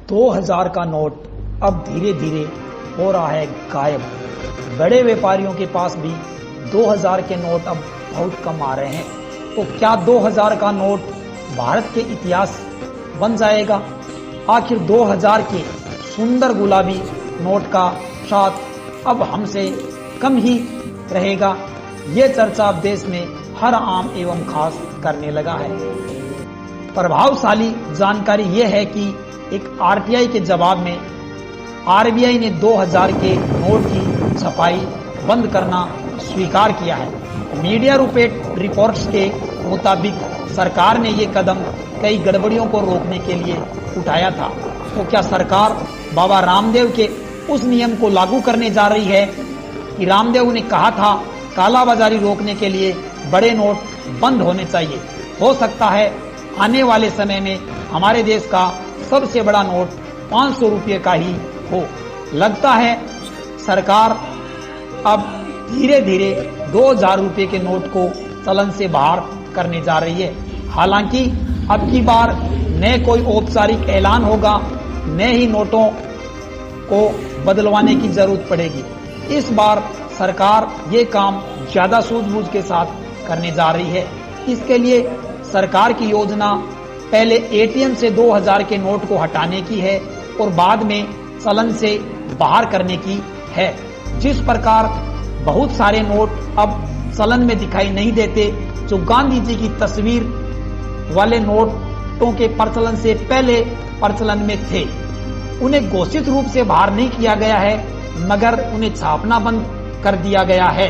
2000 का नोट अब धीरे धीरे हो रहा है गायब। बड़े व्यापारियों के पास भी 2000 के नोट अब बहुत कम आ रहे हैं। तो क्या 2000 का नोट भारत के इतिहास बन जाएगा? आखिर 2000 के सुंदर गुलाबी नोट का स्वाद अब हमसे कम ही रहेगा? ये चर्चा अब देश में हर आम एवं खास करने लगा है। प्रभावशाली जानकारी यह है कि एक आरटीआई के जवाब में आरबीआई ने 2000 के नोट की छपाई बंद करना स्वीकार किया है। मीडिया रिपोर्ट्स के मुताबिक सरकार ने ये कदम कई गड़बड़ियों को रोकने के लिए उठाया था। तो क्या सरकार बाबा रामदेव के उस नियम को लागू करने जा रही है कि रामदेव ने कहा था कालाबाजारी रोकने के लिए बड़े नोट बंद होने चाहिए? हो सकता है आने वाले समय में हमारे देश का सबसे बड़ा नोट 500 रुपये का ही हो। लगता है सरकार अब धीरे धीरे 2000 रुपये के नोट को चलन से बाहर करने जा रही है। हालांकि अब की बार न कोई औपचारिक ऐलान होगा, न ही नोटों को बदलवाने की जरूरत पड़ेगी। इस बार सरकार ये काम ज्यादा सूझबूझ के साथ करने जा रही है। इसके लिए सरकार की योजना पहले एटीएम से 2000 के नोट को हटाने की है और बाद में चलन से बाहर करने की है। जिस प्रकार बहुत सारे नोट अब चलन में दिखाई नहीं देते, जो गांधी जी की तस्वीर वाले नोटों के प्रचलन से पहले प्रचलन में थे, उन्हें घोषित रूप से बाहर नहीं किया गया है, मगर उन्हें छापना बंद कर दिया गया है।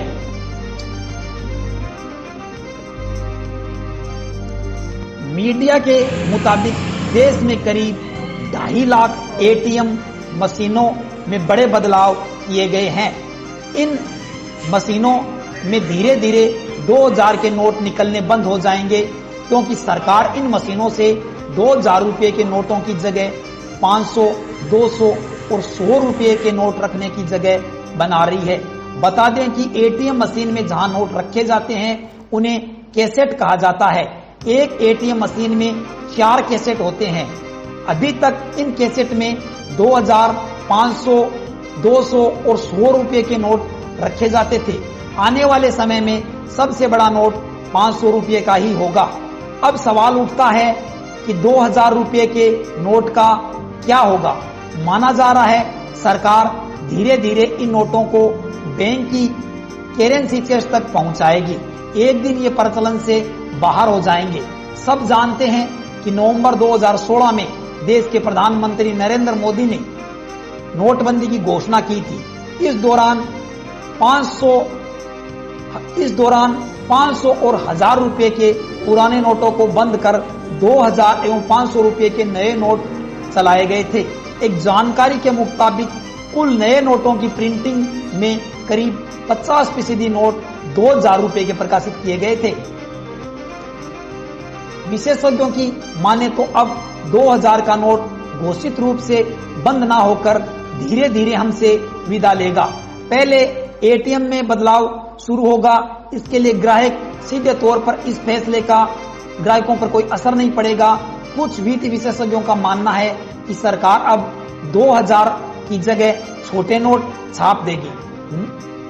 मीडिया के मुताबिक देश में करीब 2.5 लाख एटीएम मशीनों में बड़े बदलाव किए गए हैं। इन मशीनों में धीरे धीरे 2000 के नोट निकलने बंद हो जाएंगे, क्योंकि सरकार इन मशीनों से 2000 रुपये के नोटों की जगह 500, 200 और 100 रुपये के नोट रखने की जगह बना रही है। बता दें कि एटीएम मशीन में जहां नोट रखे जाते हैं उन्हें कैसेट कहा जाता है। एक एटीएम मशीन में 4 कैसेट होते हैं। अभी तक इन कैसेट में 2000, 500, 200 और 100 रुपये के नोट रखे जाते थे। आने वाले समय में सबसे बड़ा नोट 500 रुपये का ही होगा। अब सवाल उठता है कि 2000 रुपये के नोट का क्या होगा? माना जा रहा है सरकार धीरे धीरे इन नोटों को बैंक की करेंसी चेस्ट तक पहुंचाएगी। एक दिन ये प्रचलन से बाहर हो जाएंगे। सब जानते हैं कि नवंबर 2016 में देश के प्रधानमंत्री नरेंद्र मोदी ने नोटबंदी की घोषणा की थी। इस दौरान 500 और 1000 रुपये के पुराने नोटों को बंद कर 2000 एवं 500 रुपये के नए नोट चलाए गए थे। एक जानकारी के मुताबिक कुल नए नोटों की प्रिंटिंग में करीब 50% नोट 2000 रुपये के प्रकाशित किए गए थे। विशेषज्ञों की माने तो अब 2000 का नोट घोषित रूप से बंद ना होकर धीरे धीरे हमसे विदा लेगा। पहले एटीएम में बदलाव शुरू होगा। इसके लिए ग्राहक सीधे तौर पर इस फैसले का ग्राहकों पर कोई असर नहीं पड़ेगा। कुछ वित्त विशेषज्ञों का मानना है कि सरकार अब 2000 की जगह छोटे नोट छाप देगी।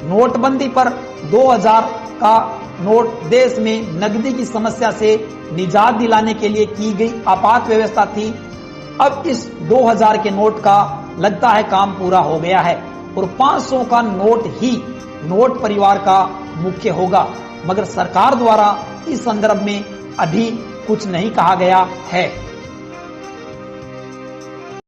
नोटबंदी पर 2000 का नोट देश में नकदी की समस्या से निजात दिलाने के लिए की गई आपात व्यवस्था थी। अब इस 2000 के नोट का लगता है काम पूरा हो गया है और 500 का नोट ही नोट परिवार का मुख्य होगा। मगर सरकार द्वारा इस संदर्भ में अभी कुछ नहीं कहा गया है।